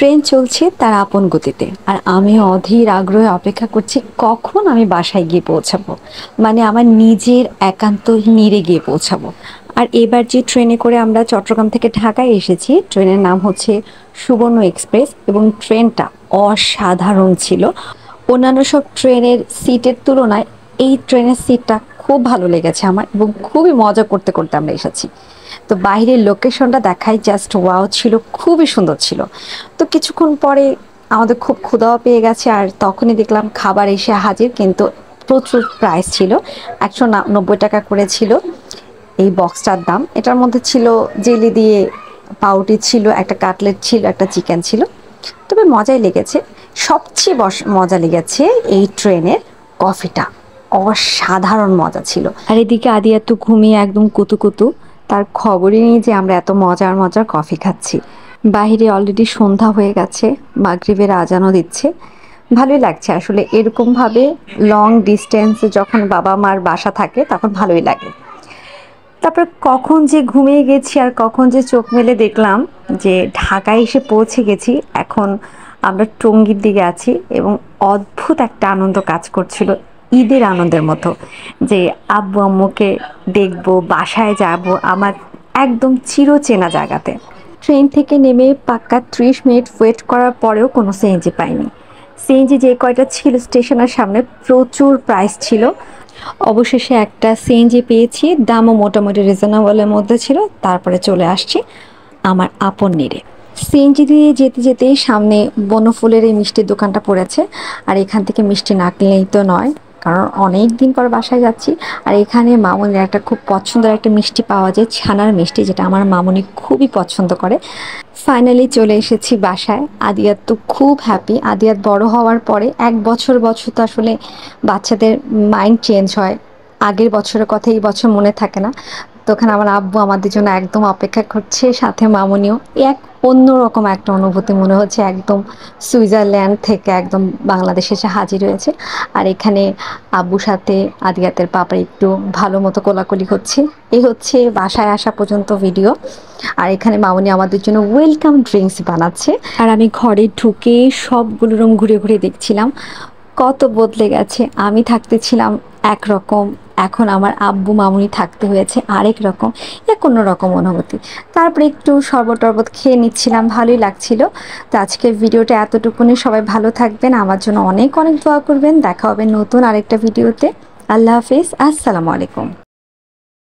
Train চলছে তার আপন গতিতে আর আমি অধীর আগ্রহে অপেক্ষা করছি কখন আমি বাসায় গিয়ে পৌঁছাবো। মানে আমার নিজের একান্ত নিরে গিয়ে পৌঁছাবো। আর এবার যে ট্রেনে করে আমরা চট্টগ্রাম থেকে ঢাকায় এসেছি, ট্রেনের নাম হচ্ছে সুবর্ণ এক্সপ্রেস এবং ট্রেনটা অসাধারণ ছিল। অন্যান্য সব ট্রেনের সিটের তুলনায় এই ট্রেনের সিটটা খুব ভালো লেগেছে আমার এবং খুবই মজা করতে করতে আমরা এসেছি। তো বাইরের লোকেশনটা দেখাই জাস্ট ওয়াও ছিল, খুবই সুন্দর ছিল। তো কিছুক্ষণ পরে আমাদের খুব ক্ষুধাও পেয়ে গেছে আর তখনই দেখলাম খাবার এসে হাজির, কিন্তু প্রচুর প্রাইস ছিল। 190 টাকা করে ছিল এই বক্সটার দাম। এটার মধ্যে ছিল জেলি দিয়ে পাউটি ছিল, একটা কাটলেট ছিল, একটা চিকেন ছিল। তবে মজাই লেগেছে। সবচেয়ে মজা লেগেছে এই ট্রেনের কফিটা, অসাধারণ মজা ছিল। আর এদিকে আদিয়া তো ঘুমিয়ে একদম কুতুকুতু, তার খবরই নেই যে আমরা এত মজার মজার কফি খাচ্ছি। বাইরে অলরেডি সন্ধ্যা হয়ে গেছে, মাগরিবের আজানও দিচ্ছে। ভালোই লাগছে আসলে, এরকম ভাবে লং ডিস্টেন্সে যখন বাবা মার বাসা থাকে তখন ভালোই লাগে। তারপর কখন যে ঘুমিয়ে গেছি আর কখন যে চোখ মেলে দেখলাম যে ঢাকায় এসে পৌঁছে গেছি। এখন আমরা টঙ্গীর দিকে আছি এবং অদ্ভুত একটা আনন্দ কাজ করছিল, ঈদের আনন্দের মতো, যে আব্বু আম্মুকে দেখবো, বাসায় যাব আমার একদম চিরচেনা জায়গাতে। ট্রেন থেকে নেমে পাক্কা 30 মিনিট ওয়েট করার পরেও কোনো সিএনজি পাইনি। সিএনজি যে কয়টা ছিল স্টেশনের সামনে প্রচুর প্রাইস ছিল। অবশেষে একটা সিএনজি পেয়েছি, দামও মোটামুটি রিজনেবলের মধ্যে ছিল। তারপরে চলে আসছি আমার আপন নিরে। সিএনজি দিয়ে যেতে যেতেই সামনে বনফুলের এই মিষ্টির দোকানটা পড়েছে। আর এখান থেকে মিষ্টি না কিনলেই তো নয়, কারণ অনেক দিন পর বাসায় যাচ্ছি। আর এখানে মামুনির একটা খুব পছন্দের একটা মিষ্টি পাওয়া যায়, ছানার মিষ্টি, যেটা আমার মামুনি খুবই পছন্দ করে। ফাইনালি চলে এসেছি বাসায়। আদিয়াত তো খুব হ্যাপি। আদিয়াত বড় হওয়ার পরে 1 বছর বছর তো আসলে বাচ্চাদের মাইন্ড চেঞ্জ হয়, আগের বছরের কথা এই বছর মনে থাকে না। তো ওখানে আমার আব্বু আমাদের জন্য একদম অপেক্ষা করছে, সাথে মামুনিও। এক অন্যরকম একটা অনুভূতি, মনে হচ্ছে একদম সুইজারল্যান্ড থেকে একদম বাংলাদেশে এসে হাজির হয়েছে। আর এখানে আব্বুর সাথে আদিয়াতের পাপা একটু ভালো মতো কোলাকুলি হচ্ছে। এই হচ্ছে বাসায় আসা পর্যন্ত ভিডিও। আর এখানে মামুনি আমাদের জন্য ওয়েলকাম ড্রিঙ্কস বানাচ্ছে। আর আমি ঘরে ঢুকে সবগুলো রুম ঘুরে ঘুরে দেখছিলাম কত বদলে গেছে। আমি থাকতেছিলাম একরকম, এখন আমার আব্বু মামুনি থাকতে হয়েছে আরেক রকম, এক অন্য রকম অনুভূতি। তারপরে একটু শরবত টরবত খেয়ে নিচ্ছিলাম, ভালোই লাগছিল। তো আজকের ভিডিওটা এতটুকুনি। সবাই ভালো থাকবেন, আমার জন্য অনেক অনেক দোয়া করবেন। দেখা হবে নতুন আরেকটা ভিডিওতে। আল্লাহ হাফিজ, আসসালামু আলাইকুম।